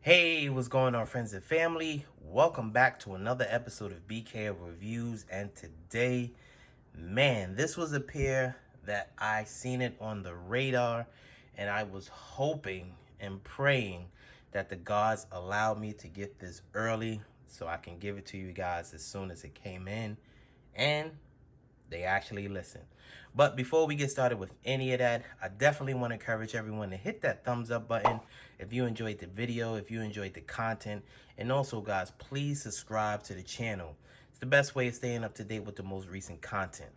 Hey, what's going on, friends and family? Welcome back to another episode of BK Reviews. And today, man, this was a pair that I seen it on the radar, and I was hoping and praying that the gods allowed me to get this early so I can give it to you guys as soon as it came in. And they actually listen. But before we get started with any of that, I definitely want to encourage everyone to hit that thumbs up button if you enjoyed the video, if you enjoyed the content. And also, guys, please subscribe to the channel. It's the best way of staying up to date with the most recent content.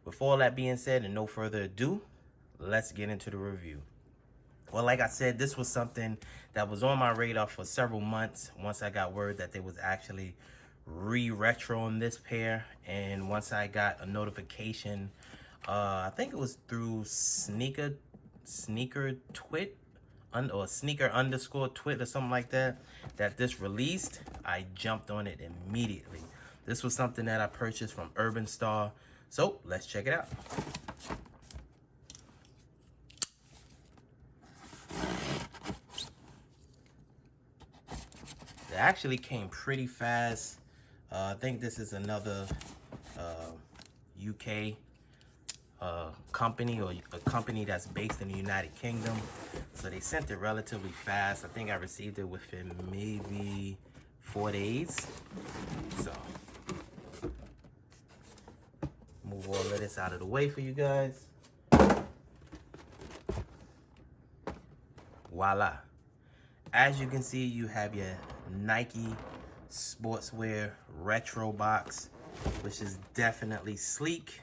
With all that being said and no further ado, let's get into the review. Well, like I said, this was something that was on my radar for several months once I got word that they was actually re-retroing this pair. And once I got a notification, I think it was through sneaker twit or sneaker underscore twit or something like that, that this released, I jumped on it immediately. This was something that I purchased from Urban Star. So let's check it out. It actually came pretty fast. I think this is another UK company, or a company that's based in the United Kingdom. So they sent it relatively fast. I think I received it within maybe 4 days. So move all of this out of the way for you guys. Voila. As you can see, you have your Nike sportswear retro box, which is definitely sleek.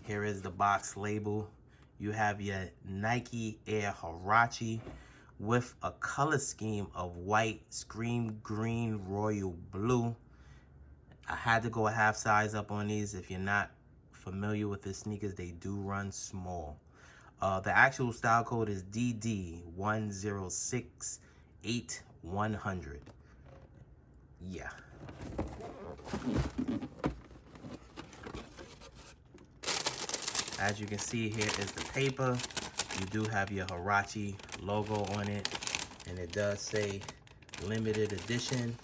Here is the box label. You have your Nike Air Huarache with a color scheme of white, scream green, royal blue. I had to go a half size up on these. If you're not familiar with the sneakers, they do run small. The actual style code is DD1068-100. Yeah. As you can see, here is the paper. You do have your Huarache logo on it, and it does say limited edition,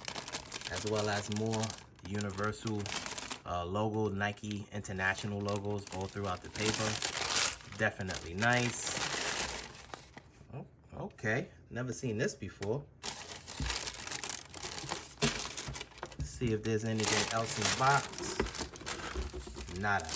as well as more universal logo, Nike international logos all throughout the paper. Definitely nice. Oh, okay, never seen this before. Let's see if there's anything else in the box. Nada.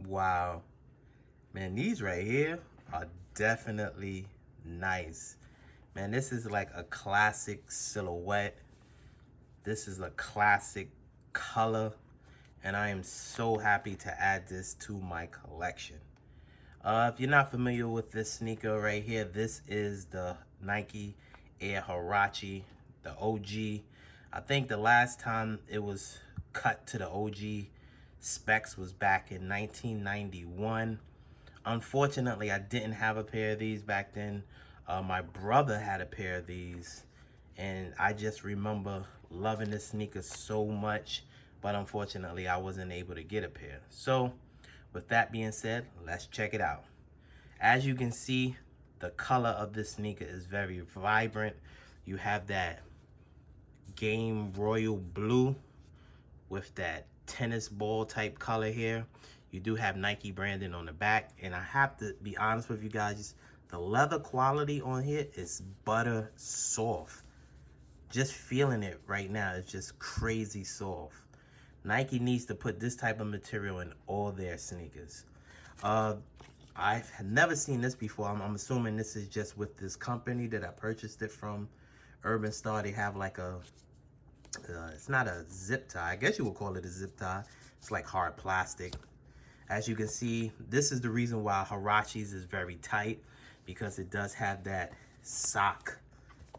Wow, man, these right here are definitely nice. Man, this is like a classic silhouette. This is a classic color, and I am so happy to add this to my collection. If you're not familiar with this sneaker right here, this is the Nike Air Huarache, the OG. I think the last time it was cut to the OG specs was back in 1991. Unfortunately, I didn't have a pair of these back then. My brother had a pair of these, and I just remember loving this sneaker so much, but unfortunately, I wasn't able to get a pair. So, with that being said, let's check it out. As you can see, the color of this sneaker is very vibrant. You have that game royal blue with that tennis ball type color here. You do have Nike branding on the back, and I have to be honest with you guys, the leather quality on here is butter soft. Just feeling it right now, it's just crazy soft. Nike needs to put this type of material in all their sneakers. I've never seen this before. I'm assuming this is just with this company that I purchased it from, Urban Star. They have like a it's not a zip tie. I guess you would call it a zip tie. It's like hard plastic. As you can see, this is the reason why Huarache's is very tight, because it does have that sock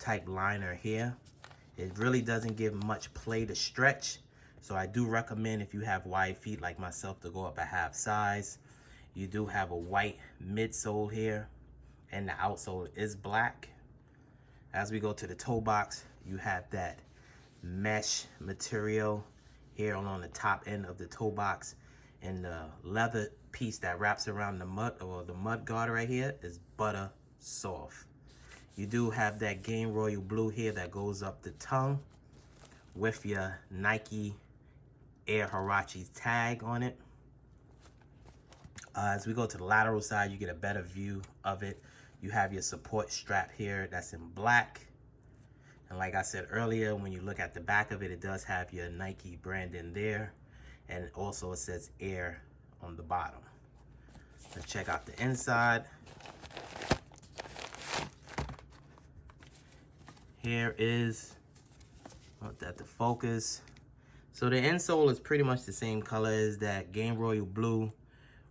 type liner here. It really doesn't give much play to stretch, so I do recommend if you have wide feet like myself to go up a half size. You do have a white midsole here, and the outsole is black. As we go to the toe box, you have that mesh material here on the top end of the toe box, and the leather piece that wraps around the mud, or the mud guard right here, is butter soft. You do have that game royal blue here that goes up the tongue with your Nike Air Huarache tag on it. As we go to the lateral side, you get a better view of it. You have your support strap here that's in black. And like I said earlier, when you look at the back of it, it does have your Nike brand in there. And also it says Air on the bottom. Let's check out the inside. Here is, want that to focus. So the insole is pretty much the same color as that game royal blue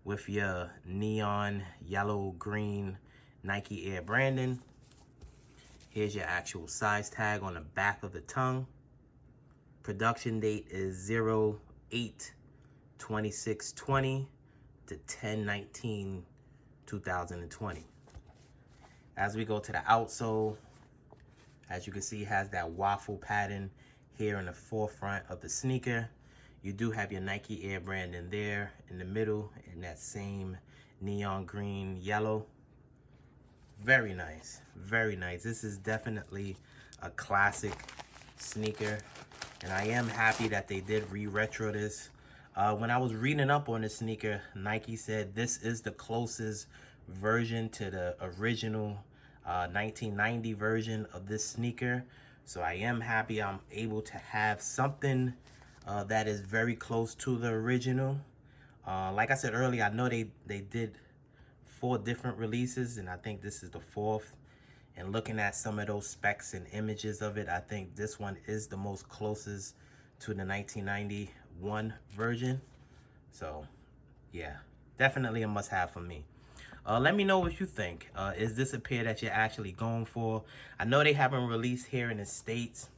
with your neon yellow green Nike Air branding. Here's your actual size tag on the back of the tongue. Production date is 08/26/20 to 10/19/2020. As we go to the outsole, as you can see, it has that waffle pattern here in the forefront of the sneaker. You do have your Nike Air brand in there in the middle in that same neon green yellow. Very nice, very nice. This is definitely a classic sneaker, and I am happy that they did re-retro this. When I was reading up on this sneaker, Nike said this is the closest version to the original 1990 version of this sneaker. So I am happy I'm able to have something that is very close to the original. Like I said earlier, I know they did 4 different releases, and I think this is the 4th. And looking at some of those specs and images of it, I think this one is the most closest to the 1991 version. So yeah, definitely a must-have for me. Let me know what you think. Is this a pair that you're actually going for? I know they haven't released here in the States.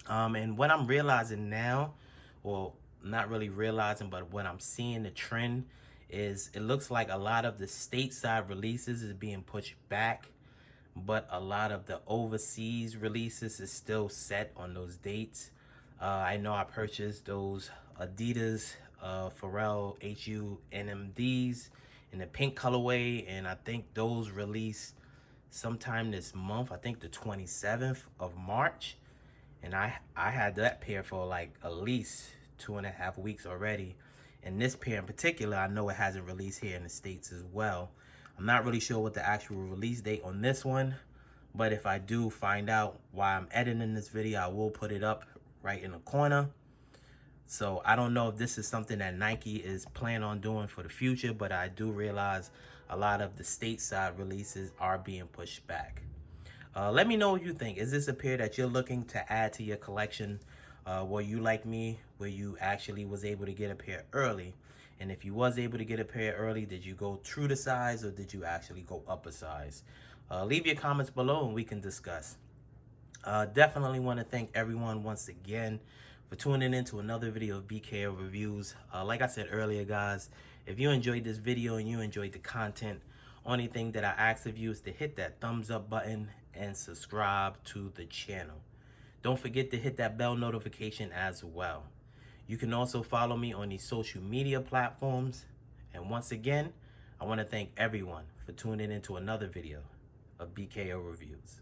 And what I'm realizing now, well, not really realizing, but what I'm seeing the trend is it looks like a lot of the stateside releases is being pushed back, but a lot of the overseas releases is still set on those dates. I know I purchased those Adidas Pharrell HU NMDs in the pink colorway, and I think those release sometime this month. I think the 27th of March, and I had that pair for like at least 2.5 weeks already. And this pair in particular, I know it hasn't released here in the States as well. I'm not really sure what the actual release date on this one, but if I do find out while I'm editing this video, I will put it up right in the corner. So I don't know if this is something that Nike is planning on doing for the future, but I do realize a lot of the stateside releases are being pushed back. Let me know what you think. Is this a pair that you're looking to add to your collection? Were you like me, where you actually was able to get a pair early? And if you was able to get a pair early, did you go true to size or did you actually go up a size? Leave your comments below and we can discuss. Definitely want to thank everyone once again for tuning in to another video of BKO Reviews. Like I said earlier, guys, if you enjoyed this video and you enjoyed the content, only thing that I ask of you is to hit that thumbs up button and subscribe to the channel. Don't forget to hit that bell notification as well. You can also follow me on these social media platforms. And once again, I want to thank everyone for tuning in to another video of BKO Reviews.